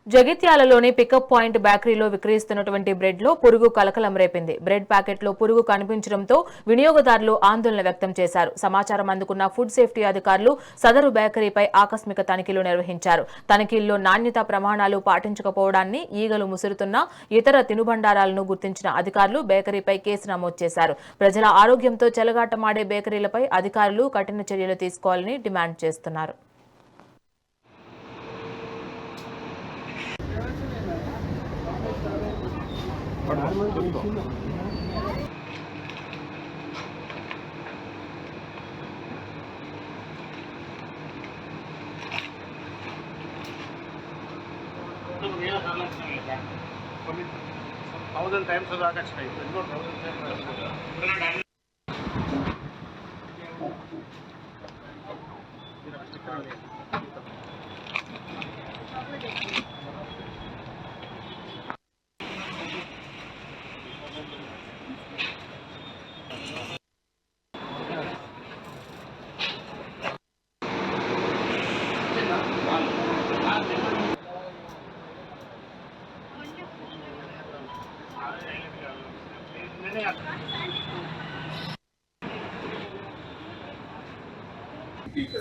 జగిత్యాలలోని pickup point బేకరీలో విక్రయిస్తున్నటువంటి bread లో పురుగు కలకలం రేపింది. బ్రెడ్ ప్యాకెట్లో పురుగు కనిపించడంతో వినియోగదారులు ఆందోళన వ్యక్తం చేశారు. సమాచారం అందుకున్న ఫుడ్ సేఫ్టీ అధికారులు సదరు బేకరీపై ఆకస్మిక తనిఖీలు నిర్వహించారు. తనిఖీల్లో నాణ్యతా ప్రమాణాలు పాటించకపోవడాన్ని, ఈగలు ముసురుతున్న ఇతర తినుబండారాలను గుర్తించిన అధికారులు బేకరీపై కేసు నమోదు చేశారు. ప్రజల ఆరోగ్యంతో చెలగాటమాడే బేకరీలపై అధికారులు కఠిన చర్యలు తీసుకోవాలని డిమాండ్ చేస్తున్నారు. थाउजेंड टाइम्स दाका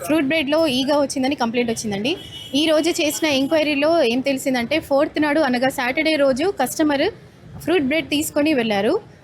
ఫ్రూట్ బ్రెడ్లో ఈగ వచ్చిందని కంప్లైంట్ వచ్చిందండి. ఈ రోజు చేసిన ఎంక్వైరీలో ఏం తెలిసిందంటే 4th నాడు అనగా సాటర్డే రోజు కస్టమర్ ఫ్రూట్ బ్రెడ్ తీసుకొని వెళ్ళారు.